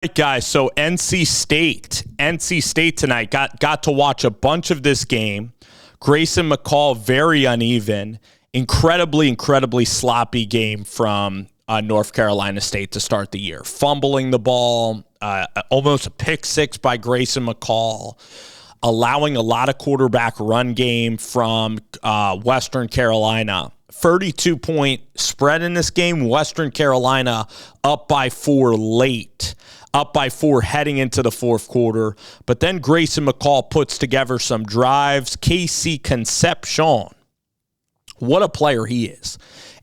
Right, guys, so NC State tonight, got to watch a bunch of this game. Grayson Mccall, very uneven, incredibly sloppy game from North Carolina State to start the year. Fumbling the ball, almost a pick six by Grayson Mccall, allowing a lot of quarterback run game from Western Carolina. 32-point spread in this game. Western Carolina up by 4 late. Up by 4 heading into the fourth quarter. But then Grayson Mccall puts together some drives. Casey Concepcion, what a player he is.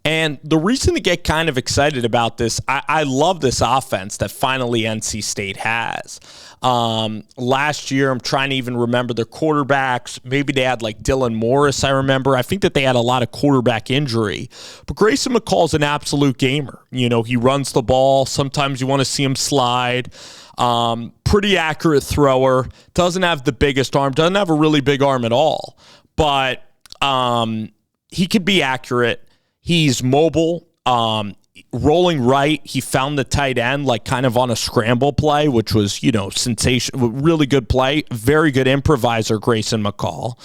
And the reason to get kind of excited about this, I love this offense that finally NC State has. Last year, I'm trying to even remember their quarterbacks. Maybe they had like Dylan Morris, I remember. I think that they had a lot of quarterback injury. But Grayson McCall's an absolute gamer. You know, he runs the ball. Sometimes you want to see him slide. Pretty accurate thrower. Doesn't have the biggest arm. Doesn't have a really big arm at all. But he could be accurate. He's mobile, rolling right. He found the tight end like kind of on a scramble play, which was, sensational, really good play. Very good improviser, Grayson Mccall,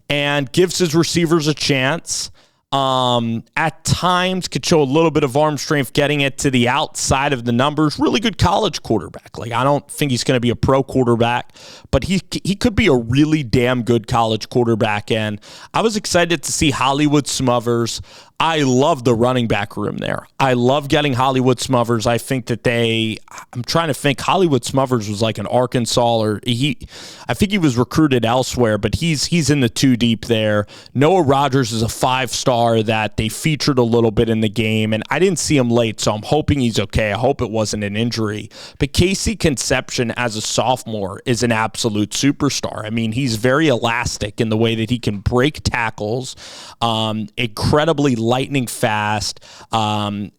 and gives his receivers a chance. At times could show a little bit of arm strength getting it to the outside of the numbers. Really good college quarterback. Like, I don't think he's going to be a pro quarterback, but he could be a really damn good college quarterback. And I was excited to see Hollywood Smothers. I love the running back room there. I love getting Hollywood Smothers. I think that I'm trying to think, Hollywood Smothers was like an Arkansas, or I think he was recruited elsewhere, but he's in the 2 deep there. Noah Rogers is a 5-star that they featured a little bit in the game, and I didn't see him late, so I'm hoping he's okay. I hope it wasn't an injury. But Casey Concepcion as a sophomore is an absolute superstar. I mean, he's very elastic in the way that he can break tackles, incredibly lightning fast, and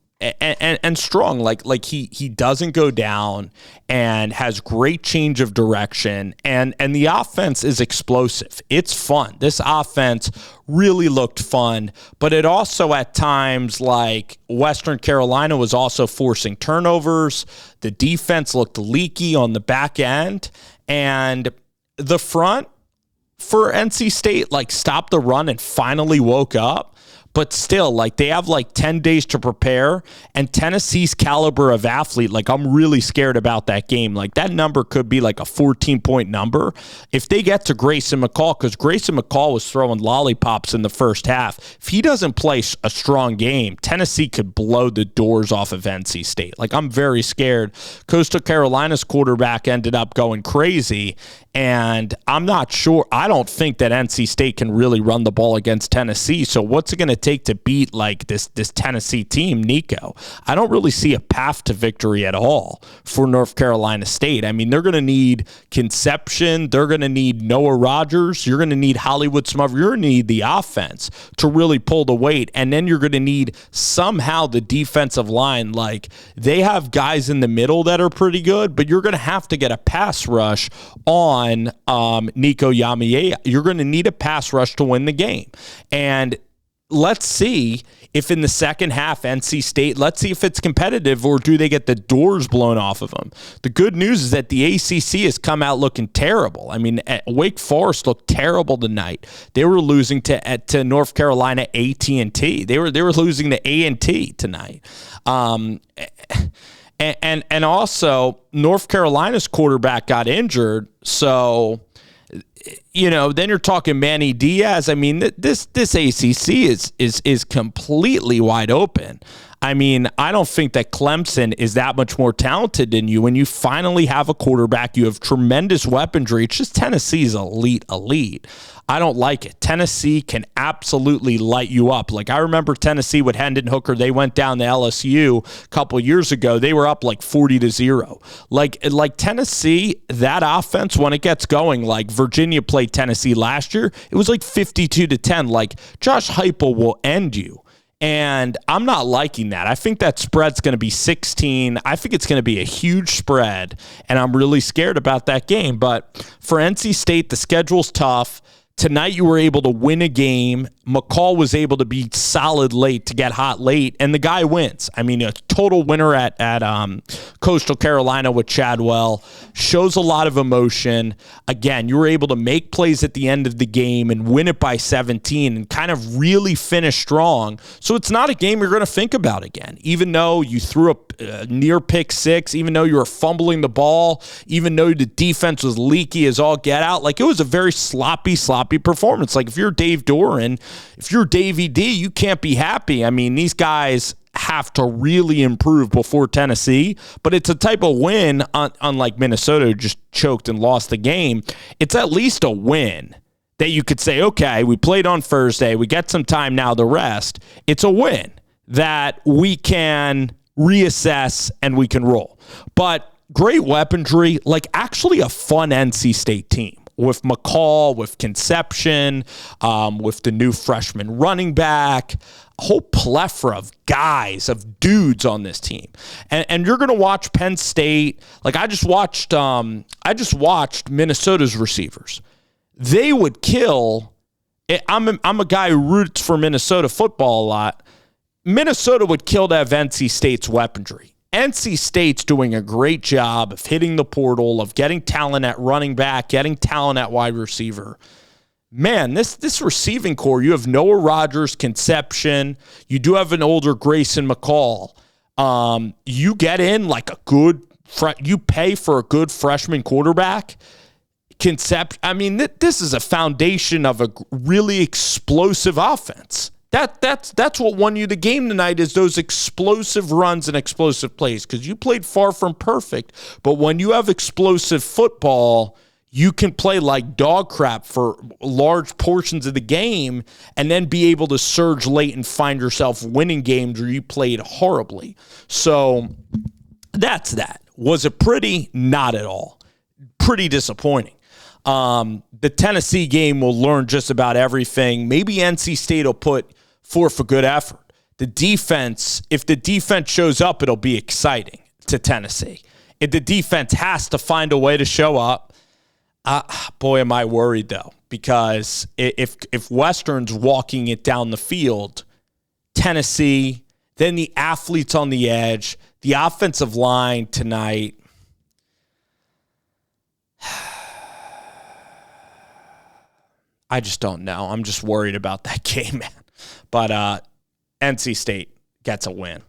strong. Like he doesn't go down and has great change of direction, and the offense is explosive. It's fun. This offense really looked fun, but it also at times, like Western Carolina was also forcing turnovers. The defense looked leaky on the back end, and the front for NC State like stopped the run and finally woke up. But still, like, they have like 10 days to prepare, and Tennessee's caliber of athlete, like, I'm really scared about that game. Like, that number could be like a 14-point number if they get to Grayson Mccall, because Grayson Mccall was throwing lollipops in the first half. If he doesn't play a strong game, Tennessee could blow the doors off of NC State. Like, I'm very scared. Coastal Carolina's quarterback ended up going crazy, and I'm not sure. I don't think that NC State can really run the ball against Tennessee. So what's it going to take to beat like this Tennessee team, Nico? I don't really see a path to victory at all for North Carolina State. I mean, they're going to need Concepcion. They're going to need Noah Rogers. You're going to need Hollywood Smothers. You're going to need the offense to really pull the weight. And then you're going to need somehow the defensive line. Like, they have guys in the middle that are pretty good, but you're going to have to get a pass rush on Nico Yamie. You're going to need a pass rush to win the game. And let's see if in the second half, NC State, let's see if it's competitive, or do they get the doors blown off of them? The good news is that the ACC has come out looking terrible. I mean, Wake Forest looked terrible tonight. They were losing to North Carolina A&T. They were losing to A&T tonight. And also, North Carolina's quarterback got injured, so then you're talking Manny Diaz. I mean, this ACC is completely wide open. I mean, I don't think that Clemson is that much more talented than you. When you finally have a quarterback, you have tremendous weaponry. It's just Tennessee's elite. I don't like it. Tennessee can absolutely light you up. Like, I remember Tennessee with Hendon Hooker. They went down to LSU a couple years ago. They were up like 40-0. Like Tennessee, that offense, when it gets going, like Virginia played Tennessee last year, it was like 52-10. Like, Josh Heupel will end you. And I'm not liking that. I think that spread's going to be 16. I think it's going to be a huge spread, and I'm really scared about that game. But for NC State, the schedule's tough. Tonight, you were able to win a game. McCall was able to be solid late, to get hot late, and the guy wins. I mean, a total winner at Coastal Carolina with Chadwell. Shows a lot of emotion. Again, you were able to make plays at the end of the game and win it by 17 and kind of really finish strong. So it's not a game you're going to think about again, even though you threw a near pick six, even though you were fumbling the ball, even though the defense was leaky as all get out. Like, it was a very sloppy performance. Like, if you're Dave Doran, if you're Davey D, you can't be happy. I mean, these guys have to really improve before Tennessee, but it's a type of win, unlike Minnesota, who just choked and lost the game. It's at least a win that you could say, okay, we played on Thursday, we get some time now to rest. It's a win that we can reassess and we can roll. But great weaponry, like actually a fun NC State team. With McCall, with Conception, with the new freshman running back, a whole plethora of guys, of dudes on this team. And you're going to watch Penn State. Like, I just watched Minnesota's receivers. They would kill. I'm a guy who roots for Minnesota football a lot. Minnesota would kill to have NC State's weaponry. NC State's doing a great job of hitting the portal, of getting talent at running back, getting talent at wide receiver. Man, this receiving core, you have Noah Rogers, Conception. You do have an older Grayson McCall. You get in like a good, you pay for a good freshman quarterback. I mean, this is a foundation of a really explosive offense. That's what won you the game tonight, is those explosive runs and explosive plays, because you played far from perfect. But when you have explosive football, you can play like dog crap for large portions of the game and then be able to surge late and find yourself winning games where you played horribly. So that's that. Was it pretty? Not at all. Pretty disappointing. The Tennessee game will learn just about everything. Maybe NC State will put forth a good effort. The defense, if the defense shows up, it'll be exciting to Tennessee. If the defense has to find a way to show up, boy, am I worried, though, because if Western's walking it down the field, Tennessee, then the athletes on the edge, the offensive line tonight, I just don't know. I'm just worried about that game, man. But NC State gets a win.